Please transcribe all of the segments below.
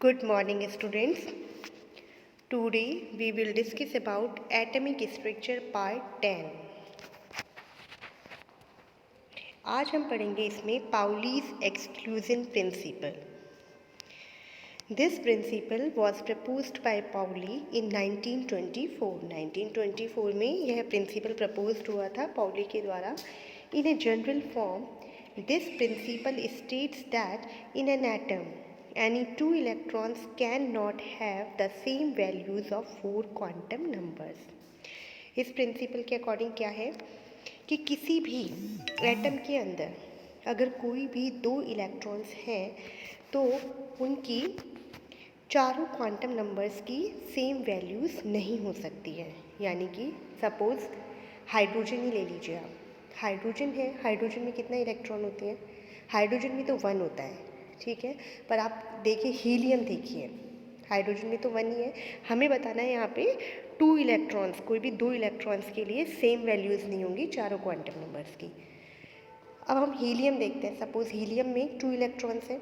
Good morning students. Today we will discuss about atomic structure part 10. आज हम पढ़ेंगे इसमें पाउली's exclusion principle. This principle was proposed by Pauli in 1924. 1924 में यह principle proposed हुआ था पाउली के द्वारा. In a general form, this principle states that in an atom any two electrons cannot have the same values of four quantum numbers. इस principal के according क्या है कि किसी भी एटम के अंदर अगर कोई भी दो इलेक्ट्रॉन्स हैं तो उनकी चारों क्वांटम नंबर्स की सेम वैल्यूज़ नहीं हो सकती है. यानी कि सपोज़ हाइड्रोजन ही ले लीजिए आप. हाइड्रोजन है, हाइड्रोजन में कितना इलेक्ट्रॉन होते हैं? हाइड्रोजन में तो 1 होता है, ठीक है. पर आप देखिए हीलियम, देखिए हाइड्रोजन में तो 1 ही है. हमें बताना है यहाँ पे 2 इलेक्ट्रॉन्स, कोई भी 2 इलेक्ट्रॉन्स के लिए सेम वैल्यूज़ नहीं होंगी चारों क्वांटम नंबर्स की. अब हम हीलियम देखते हैं. सपोज़ हीलियम में 2 इलेक्ट्रॉन्स हैं.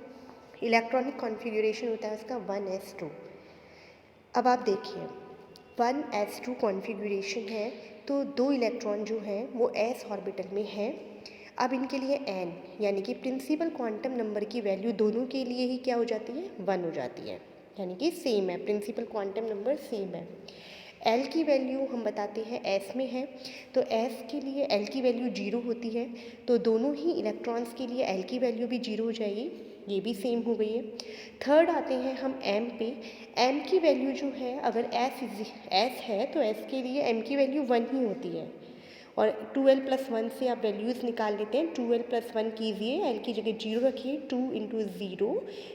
इलेक्ट्रॉनिक कॉन्फ़िगरेशन होता है उसका 1s2. अब आप देखिए 1s2 कॉन्फ़िगरेशन है तो 2 इलेक्ट्रॉन जो हैं वो s ऑर्बिटल में हैं. अब इनके लिए n यानी कि प्रिंसिपल क्वांटम नंबर की वैल्यू दोनों के लिए ही क्या हो जाती है? 1 हो जाती है. यानी कि सेम है, प्रिंसिपल क्वांटम नंबर सेम है. L की वैल्यू हम बताते हैं S में है तो S के लिए L की वैल्यू 0 होती है तो दोनों ही इलेक्ट्रॉन्स के लिए L की वैल्यू भी 0 हो जाएगी. ये भी सेम हो गई है. थर्ड आते हैं हम M पे. M की वैल्यू जो है अगर S है तो S के लिए M की वैल्यू 1 ही होती है और 2l + 1 से आप वैल्यूज़ निकाल लेते हैं. 2l + 1 कीजिए, l की जगह 0 रखिए. 2 × 0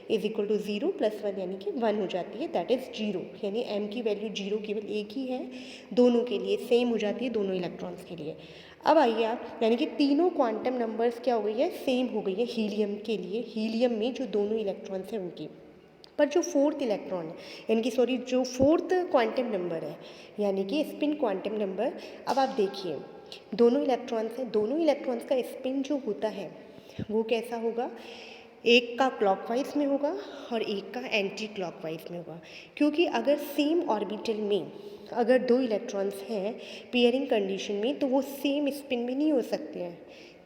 = 0 + 1 यानी कि 1 हो जाती है, दैट इज़ 0. यानी m की वैल्यू 0 केवल एक ही है, दोनों के लिए सेम हो जाती है, दोनों इलेक्ट्रॉन्स के लिए. अब आइए आप, यानी कि तीनों क्वांटम नंबर्स क्या हो गई है? सेम हो गई है हीलियम के लिए. हीलियम में जो दोनों इलेक्ट्रॉन्स हैं उनकी, पर जो फोर्थ इलेक्ट्रॉन है यानी कि जो फोर्थ क्वांटम नंबर है यानी कि स्पिन क्वांटम नंबर. अब आप देखिए दोनों इलेक्ट्रॉन्स हैं, दोनों इलेक्ट्रॉन्स का स्पिन जो होता है वो कैसा होगा? एक का क्लॉकवाइज में होगा और एक का एंटी क्लॉकवाइज में होगा. क्योंकि अगर सेम ऑर्बिटल में अगर 2 इलेक्ट्रॉन्स हैं पेयरिंग कंडीशन में तो वो सेम स्पिन में नहीं हो सकते हैं,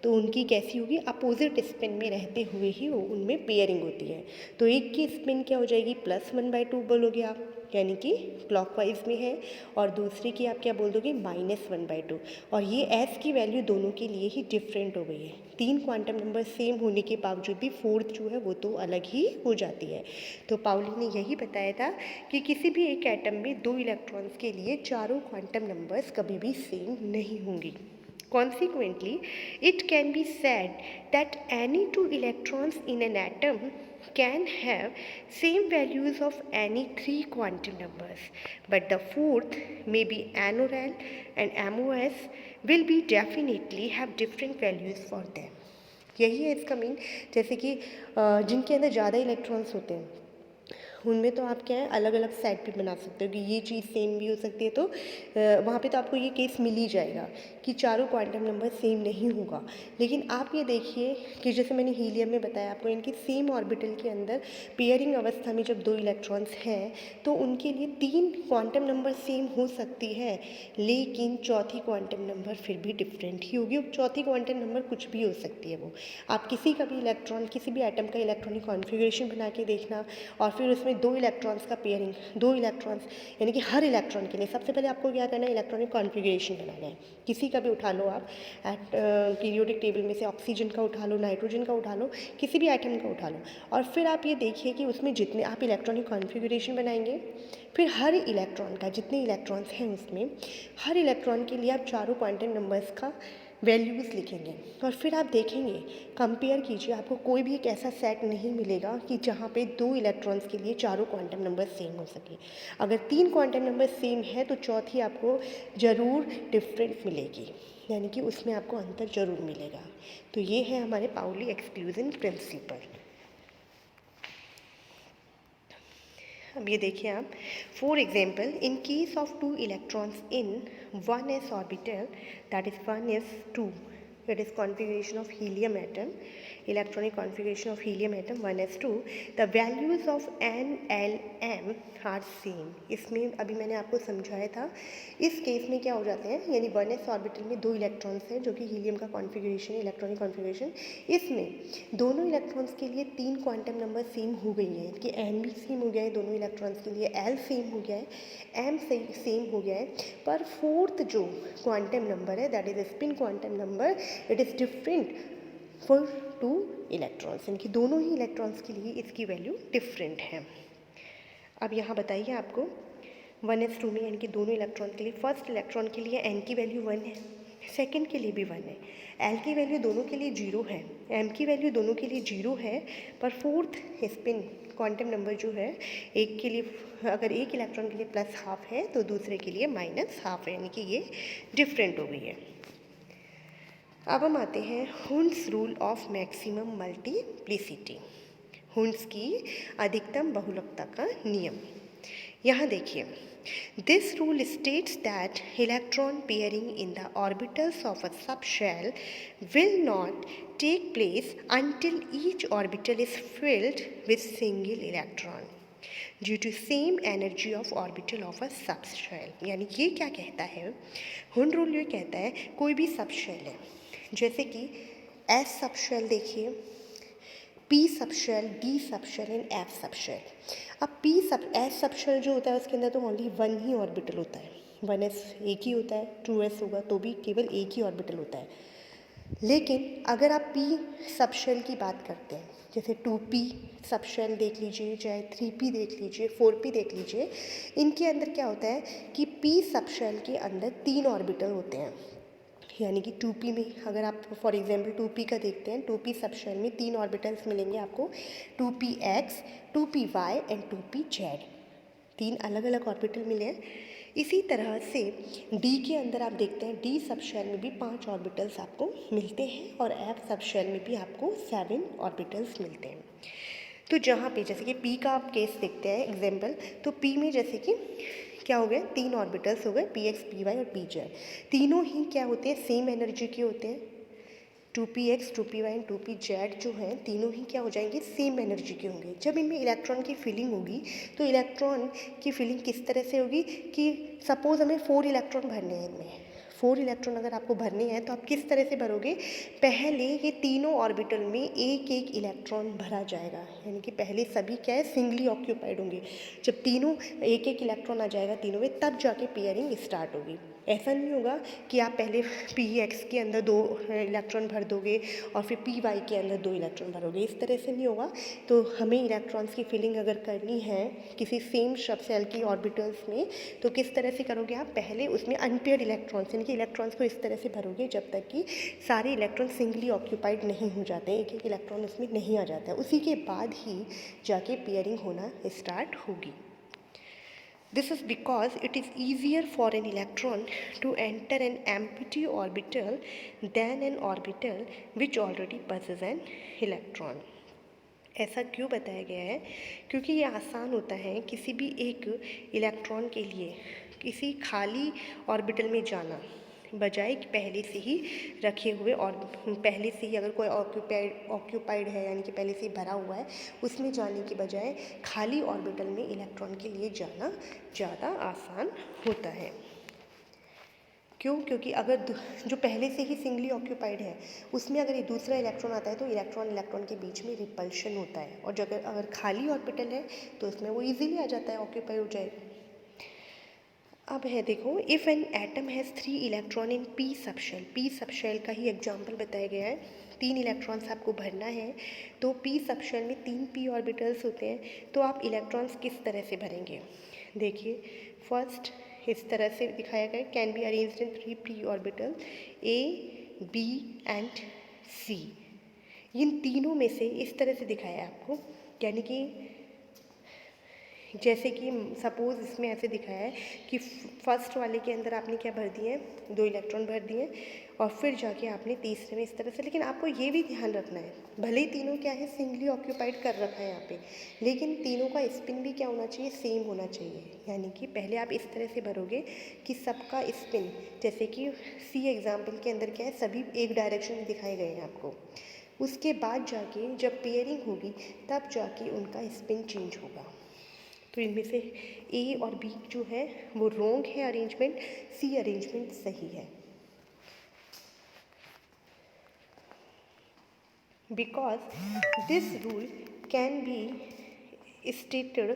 तो उनकी कैसी होगी? अपोजिट स्पिन में रहते हुए ही वो उनमें पेयरिंग होती है. तो एक की स्पिन क्या हो जाएगी? +1/2 बोलोगे आप, यानी कि क्लॉकवाइज में है, और दूसरे की आप क्या बोल दोगे? -1/2. और ये s की वैल्यू दोनों के लिए ही डिफरेंट हो गई है. 3 क्वांटम नंबर सेम होने के बावजूद भी फोर्थ जो है वो तो अलग ही हो जाती है. तो पाउली ने यही बताया था कि किसी भी एक एटम में 2 इलेक्ट्रॉन्स के लिए चारों क्वांटम नंबर्स कभी भी सेम नहीं होंगी. Consequently, it can be said that any two electrons in an atom can have same values of any 3 quantum numbers, but the fourth, may be NORAL and MOS, will be definitely have different values for them. यही है इसका mean. जैसे कि जिनके अंदर ज़्यादा electrons होते हैं उनमें तो आप क्या है अलग अलग सेट भी बना सकते हो कि ये चीज़ सेम भी हो सकती है. तो वहाँ पे तो आपको ये केस मिल ही जाएगा कि चारों क्वांटम नंबर सेम नहीं होगा. लेकिन आप ये देखिए कि जैसे मैंने हीलियम में बताया आपको, इनकी सेम ऑर्बिटल के अंदर पेयरिंग अवस्था में जब 2 इलेक्ट्रॉन्स हैं तो उनके लिए 3 क्वांटम नंबर सेम हो सकती है, लेकिन चौथी क्वांटम नंबर फिर भी डिफरेंट ही होगी. चौथी क्वांटम नंबर कुछ भी हो सकती है. वो आप किसी का भी इलेक्ट्रॉन, किसी भी एटम का इलेक्ट्रॉनिक कॉन्फ़िगरेशन बना के देखना और फिर उसमें 2 इलेक्ट्रॉन्स का पेयरिंग, 2 इलेक्ट्रॉन्स यानी कि हर इलेक्ट्रॉन के लिए सबसे पहले आपको क्या करना है? इलेक्ट्रॉनिक कॉन्फ़िगरेशन बनाना है. किसी का भी उठा लो आप, पीरियोडिक टेबल में से ऑक्सीजन का उठा लो, नाइट्रोजन का उठा लो, किसी भी एटम का उठा लो, और फिर आप ये देखिए कि उसमें जितने आप इलेक्ट्रॉनिक कॉन्फ़िगरेशन बनाएंगे फिर हर इलेक्ट्रॉन का, जितने इलेक्ट्रॉन्स हैं उसमें हर इलेक्ट्रॉन के लिए आप चारों क्वांटम नंबर्स का वैल्यूज़ लिखेंगे और फिर आप देखेंगे, कंपेयर कीजिए, आपको कोई भी एक ऐसा सेट नहीं मिलेगा कि जहाँ पे 2 इलेक्ट्रॉन्स के लिए चारों क्वांटम नंबर सेम हो सके. अगर 3 क्वांटम नंबर सेम है तो चौथी आपको ज़रूर डिफरेंट मिलेगी, यानी कि उसमें आपको अंतर ज़रूर मिलेगा. तो ये है हमारे पाउली एक्सक्लूजन प्रिंसिपल. अब ये देखिए आप, for example in case of 2 electrons in 1s orbital, that is 1s2, it is configuration of helium atom, electronic configuration of helium atom 1s2, the values of n, l, m are same. इसमें अभी मैंने आपको समझाया था, इस case में क्या हो जाते हैं, यानी 1s ऑर्बिटल में 2 इलेक्ट्रॉन्स हैं जो कि हीलियम का कॉन्फ़िगरेशन, इलेक्ट्रॉनिक कॉन्फ़िगरेशन, इसमें दोनों इलेक्ट्रॉन्स के लिए 3 क्वांटम नंबर सेम हो गई हैं कि n भी सेम हो गया है दोनों इलेक्ट्रॉन्स के लिए, l सेम हो गया है, m सेम हो गया है, पर फोर्थ जो क्वांटम नंबर है that is spin quantum number, it is different for 2 electrons, इनकी दोनों ही इलेक्ट्रॉन्स के लिए इसकी वैल्यू डिफरेंट है। अब यहाँ बताइए आपको 1s2 में यानी कि दोनों इलेक्ट्रॉन के लिए, फर्स्ट इलेक्ट्रॉन के लिए n की वैल्यू 1 है, सेकंड के लिए भी 1 है, l की वैल्यू दोनों के लिए 0 है, m की वैल्यू दोनों के लिए 0 है, पर फोर्थ स्पिन क्वांटम नंबर जो है एक के लिए, अगर एक इलेक्ट्रॉन के लिए प्लस हाफ है तो दूसरे के लिए माइनस हाफ है, यानी कि ये डिफरेंट हो गई है। अब हम आते हैं Hund's rule of maximum multiplicity, Hund's की अधिकतम बहुलकता का नियम। यहाँ देखिए, this rule states that electron pairing in the orbitals of a subshell will not take place until each orbital is filled with single electron due to same energy of orbital of a subshell. यानी ये क्या कहता है, Hund rule ये कहता है कोई भी सबशेल है, जैसे कि एस सबशेल देखिए, P subshell, D subshell and F subshell. अब एस सबशेल जो होता है उसके अंदर तो ओनली 1 ही ऑर्बिटल होता है, 1s एक ही होता है, 2s होगा तो भी केवल एक ही ऑर्बिटल होता है। लेकिन अगर आप पी सबशेल की बात करते हैं, जैसे 2p सबशेल देख लीजिए, चाहे 3p देख लीजिए, 4p देख लीजिए, इनके अंदर क्या होता है कि p सबशेल के अंदर 3 ऑर्बिटल होते हैं, यानी कि 2p में अगर आप फॉर एग्जांपल 2p का देखते हैं, 2p सबशेल में 3 ऑर्बिटल्स मिलेंगे आपको, 2px, 2py एंड 2pz, 3 अलग अलग ऑर्बिटल मिले हैं। इसी तरह से d के अंदर आप देखते हैं, d सबशेल में भी 5 ऑर्बिटल्स आपको मिलते हैं और f सबशेल में भी आपको 7 ऑर्बिटल्स मिलते हैं। तो जहाँ पे जैसे कि p का आप केस देखते हैं एग्जाम्पल, तो p में जैसे कि क्या हो गए, 3 ऑर्बिटल्स हो गए, px, py और pz, तीनों ही क्या होते हैं, सेम एनर्जी के होते हैं, 2px, 2py एंड 2pz जो हैं तीनों ही क्या हो जाएंगे, सेम एनर्जी के होंगे। जब इनमें इलेक्ट्रॉन की फिलिंग होगी तो इलेक्ट्रॉन की फिलिंग किस तरह से होगी कि सपोज़ हमें 4 इलेक्ट्रॉन भरने हैं, इनमें 4 इलेक्ट्रॉन अगर आपको भरने हैं तो आप किस तरह से भरोगे, पहले ये तीनों ऑर्बिटल में एक एक इलेक्ट्रॉन भरा जाएगा, यानी कि पहले सभी क्या है, सिंगली ऑक्यूपाइड होंगे। जब तीनों एक एक इलेक्ट्रॉन आ जाएगा तीनों में, तब जाके पेयरिंग स्टार्ट होगी। ऐसा नहीं होगा कि आप पहले px के अंदर 2 इलेक्ट्रॉन भर दोगे और फिर py के अंदर 2 इलेक्ट्रॉन भरोगे, इस तरह से नहीं होगा। तो हमें इलेक्ट्रॉन्स की फिलिंग अगर करनी है किसी सेम सबशेल की ऑर्बिटल्स में, तो किस तरह से करोगे आप, पहले उसमें अनपेयर्ड इलेक्ट्रॉन्स यानी कि इलेक्ट्रॉन्स को इस तरह से भरोगे जब तक कि सारे इलेक्ट्रॉन सिंगली ऑक्यूपाइड नहीं हो जाते, एक एक इलेक्ट्रॉन उसमें नहीं आ जाता है, उसी के बाद ही जाके पेयरिंग होना स्टार्ट होगी। This is because it is easier for an electron to enter an empty orbital than an orbital which already possesses an electron. ऐसा क्यों बताया गया है, क्योंकि ये आसान होता है किसी भी एक इलेक्ट्रॉन के लिए किसी खाली ऑर्बिटल में जाना, बजाय कि पहले से ही रखे हुए और पहले से ही अगर कोई ऑक्यूपाइड है यानी कि पहले से ही भरा हुआ है, उसमें जाने की बजाय खाली ऑर्बिटल में इलेक्ट्रॉन के लिए जाना ज़्यादा आसान होता है। क्यों, क्योंकि अगर जो पहले से ही सिंगली ऑक्यूपाइड है उसमें अगर ये दूसरा इलेक्ट्रॉन आता है तो इलेक्ट्रॉन के बीच में रिपल्शन होता है, और जो अगर खाली ऑर्बिटल है तो उसमें वो इजीली आ जाता है, ऑक्यूपाई हो जाएगा। अब है देखो, if an atom has 3 electron in P subshell, P subshell का ही एग्जाम्पल बताया गया है, 3 इलेक्ट्रॉन्स आपको भरना है, तो पी सबशेल में 3 पी ऑर्बिटल्स होते हैं, तो आप इलेक्ट्रॉन्स किस तरह से भरेंगे, देखिए फर्स्ट इस तरह से दिखाया गया, can be arranged in 3 p orbital a, b and c, इन तीनों में से इस तरह से दिखाया है आपको, यानी कि जैसे कि सपोज़ इसमें ऐसे दिखाया है कि फर्स्ट वाले के अंदर आपने क्या भर दिए, 2 इलेक्ट्रॉन भर दिए, और फिर जाके आपने तीसरे में इस तरह से, लेकिन आपको ये भी ध्यान रखना है, भले ही तीनों क्या है सिंगली ऑक्यूपाइड कर रखा है यहाँ पे, लेकिन तीनों का स्पिन भी क्या होना चाहिए, सेम होना चाहिए, यानी कि पहले आप इस तरह से भरोगे कि सबका स्पिन, जैसे कि सी एग्जाम्पल के अंदर क्या है, सभी एक डायरेक्शन में दिखाए गए हैं आपको, उसके बाद जाके जब पेयरिंग होगी तब जाके उनका स्पिन चेंज होगा। तो इनमें से ए और बी जो है वो रॉन्ग है अरेंजमेंट, सी अरेंजमेंट सही है। Because this rule can be stated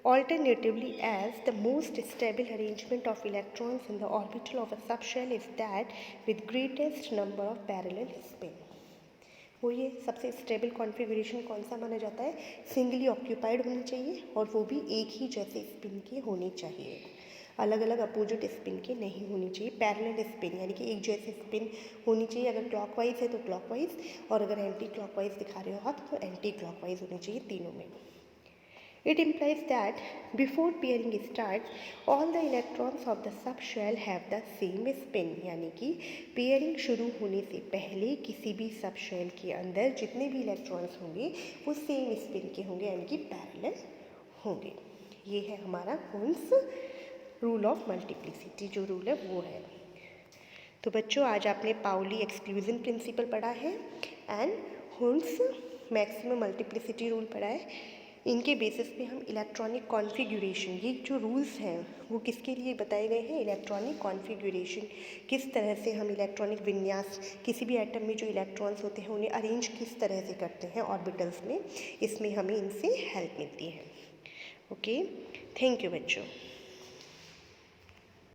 alternatively as the most stable arrangement of electrons in the orbital of a subshell is that with greatest number of parallel spin। वो ये सबसे stable configuration कौन सा माना जाता है? सिंगली ऑक्यूपाइड होनी चाहिए और वो भी एक ही जैसे स्पिन की होनी चाहिए, अलग अलग अपोजिट स्पिन की नहीं होनी चाहिए। पैरेलल स्पिन यानी कि एक जैसी स्पिन होनी चाहिए। अगर क्लॉकवाइज है तो क्लॉकवाइज, और अगर एंटी क्लॉकवाइज दिखा रहे हो आप तो एंटी क्लॉकवाइज होनी चाहिए तीनों में। It implies that before pairing starts, all the electrons of the subshell have the same spin। यानी कि पेयरिंग शुरू होने से पहले किसी भी सबशेल के अंदर जितने भी इलेक्ट्रॉन्स होंगे वो सेम स्पिन के होंगे, यानी कि पैरेलल होंगे। ये है हमारा हुन्स रूल ऑफ मल्टीप्लिसिटी, जो रूल है वो है। तो बच्चों आज आपने पाउली एक्सक्लूजन प्रिंसिपल पढ़ा है and Hund's maximum multiplicity rule पढ़ा है। इनके बेसिस पे हम इलेक्ट्रॉनिक कॉन्फ़िगरेशन, ये जो रूल्स हैं वो किसके लिए बताए गए हैं? इलेक्ट्रॉनिक कॉन्फ़िगरेशन, किस तरह से हम इलेक्ट्रॉनिक विन्यास, किसी भी एटम में जो इलेक्ट्रॉन्स होते हैं उन्हें अरेंज किस तरह से करते हैं ऑर्बिटल्स में, इसमें हमें इनसे हेल्प मिलती है। ओके, थैंक यू बच्चों।